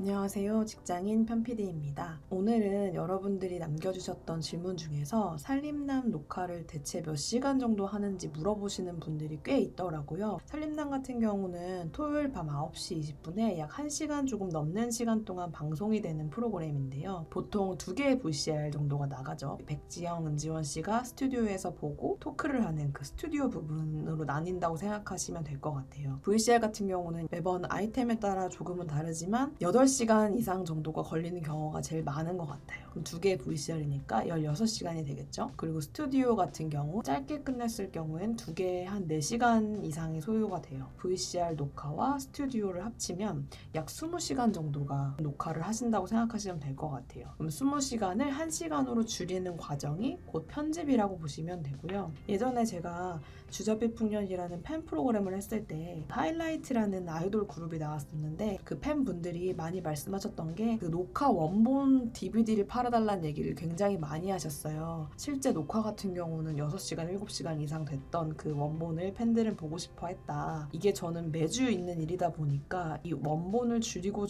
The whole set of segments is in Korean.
안녕하세요. 직장인 편PD입니다. 오늘은 여러분들이 남겨주셨던 질문 중에서 살림남 녹화를 대체 몇 시간 정도 하는지 물어보시는 분들이 꽤 있더라고요. 살림남 같은 경우는 토요일 밤 9시 20분에 약 1시간 조금 넘는 시간 동안 방송이 되는 프로그램인데요. 보통 2개의 VCR 정도가 나가죠. 백지영, 은지원 씨가 스튜디오에서 보고 토크를 하는 그 스튜디오 부분으로 나뉜다고 생각하시면 될 것 같아요. VCR 같은 경우는 매번 아이템에 따라 조금은 다르지만 8시간 이상 정도가 걸리는 경우가 제일 많은 것 같아요. 그럼 2개의 VCR이니까 16시간이 되겠죠? 그리고 스튜디오 같은 경우 짧게 끝냈을 경우엔 2개에 한 4시간 이상이 소요가 돼요. VCR 녹화와 스튜디오를 합치면 약 20시간 정도가 녹화를 하신다고 생각하시면 될 것 같아요. 그럼 20시간을 1시간으로 줄이는 과정이 곧 편집이라고 보시면 되고요. 예전에 제가 주접빛 풍년이라는 팬 프로그램을 했을 때 하이라이트라는 아이돌 그룹이 나왔었는데 그 팬분들이 많이 말씀하셨던 게 그 녹화 원본 DVD를 팔아달라는 얘기를 굉장히 많이 하셨어요. 실제 녹화 같은 경우는 6시간, 7시간 이상 됐던 그 원본을 팬들은 보고 싶어 했다. 이게 저는 매주 있는 일이다 보니까 이 원본을 줄이고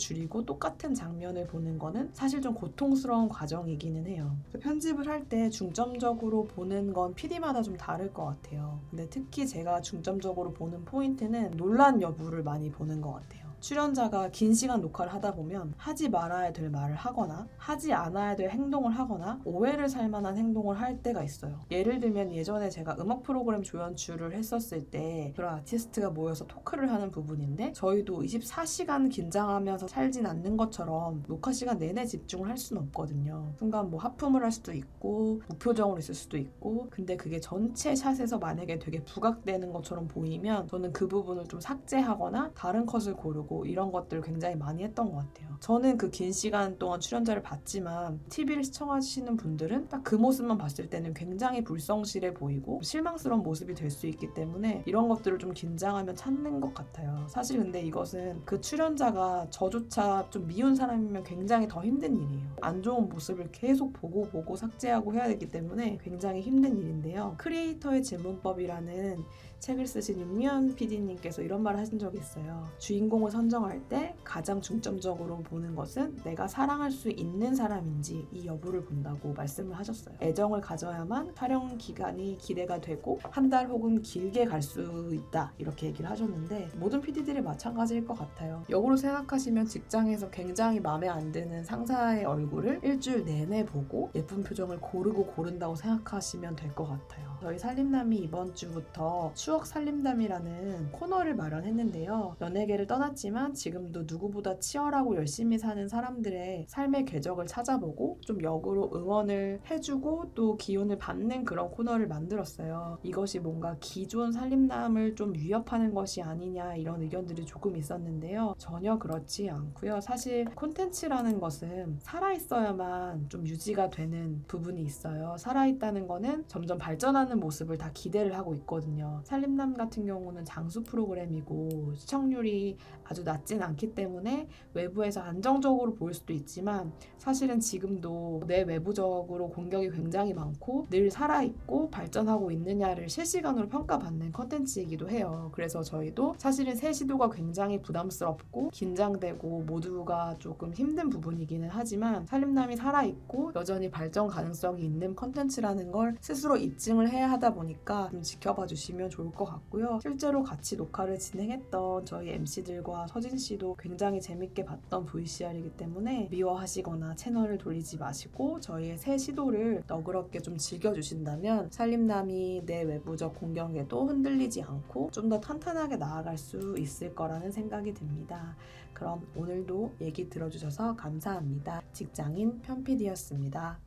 똑같은 장면을 보는 거는 사실 좀 고통스러운 과정이기는 해요. 편집을 할 때 중점적으로 보는 건 PD마다 좀 다를 것 같아요. 근데 특히 제가 중점적으로 보는 포인트는 논란 여부를 많이 보는 것 같아요. 출연자가 긴 시간 녹화를 하다 보면 하지 말아야 될 말을 하거나 하지 않아야 될 행동을 하거나 오해를 살 만한 행동을 할 때가 있어요. 예를 들면 예전에 제가 음악 프로그램 조연출을 했었을 때 그런 아티스트가 모여서 토크를 하는 부분인데 저희도 24시간 긴장하면서 살진 않는 것처럼 녹화 시간 내내 집중을 할 수는 없거든요. 순간 뭐 하품을 할 수도 있고 무표정으로 있을 수도 있고 근데 그게 전체 샷에서 만약에 되게 부각되는 것처럼 보이면 저는 그 부분을 좀 삭제하거나 다른 컷을 고르고 이런 것들을 굉장히 많이 했던 것 같아요. 저는 그 긴 시간 동안 출연자를 봤지만 TV를 시청하시는 분들은 딱 그 모습만 봤을 때는 굉장히 불성실해 보이고 실망스러운 모습이 될 수 있기 때문에 이런 것들을 좀 긴장하면 찾는 것 같아요. 사실 근데 이것은 그 출연자가 저조차 좀 미운 사람이면 굉장히 더 힘든 일이에요. 안 좋은 모습을 계속 보고 삭제하고 해야 되기 때문에 굉장히 힘든 일인데요. 크리에이터의 질문법이라는 책을 쓰신 윤미연 PD님께서 이런 말을 하신 적이 있어요. 주인공을 선정할 때 가장 중점적으로 보는 것은 내가 사랑할 수 있는 사람인지 이 여부를 본다고 말씀을 하셨어요. 애정을 가져야만 촬영 기간이 기대가 되고 한 달 혹은 길게 갈 수 있다 이렇게 얘기를 하셨는데 모든 PD들이 마찬가지일 것 같아요. 역으로 생각하시면 직장에서 굉장히 마음에 안 드는 상사의 얼굴을 일주일 내내 보고 예쁜 표정을 고른다고 생각하시면 될 것 같아요. 저희 살림남이 이번 주부터 추억 살림남이라는 코너를 마련했는데요. 연예계를 떠났지만 지금도 누구보다 치열하고 열심히 사는 사람들의 삶의 궤적을 찾아보고 좀 역으로 응원을 해주고 또 기운을 받는 그런 코너를 만들었어요. 이것이 뭔가 기존 살림남을 좀 위협하는 것이 아니냐 이런 의견들이 조금 있었는데요. 전혀 그렇지 않고요. 사실 콘텐츠라는 것은 살아있어야만 좀 유지가 되는 부분이 있어요. 살아있다는 거는 점점 발전하는 모습을 다 기대를 하고 있거든요. 살림남 같은 경우는 장수 프로그램이고 시청률이 아주 낮진 않기 때문에 외부에서 안정적으로 보일 수도 있지만 사실은 지금도 내외부적으로 공격이 굉장히 많고 늘 살아있고 발전하고 있느냐를 실시간으로 평가받는 컨텐츠이기도 해요. 그래서 저희도 사실은 새 시도가 굉장히 부담스럽고 긴장되고 모두가 조금 힘든 부분이기는 하지만 살림남이 살아있고 여전히 발전 가능성이 있는 컨텐츠라는 걸 스스로 입증을 해야 하다 보니까 좀 지켜봐 주시면 좋을 것 같고요. 실제로 같이 녹화를 진행했던 저희 MC들과 서진 씨도 굉장히 재밌게 봤던 VCR이기 때문에 미워하시거나 채널을 돌리지 마시고 저희의 새 시도를 너그럽게 좀 즐겨주신다면 살림남이 내 외부적 공격에도 흔들리지 않고 좀 더 탄탄하게 나아갈 수 있을 거라는 생각이 듭니다. 그럼 오늘도 얘기 들어주셔서 감사합니다. 직장인 편PD였습니다.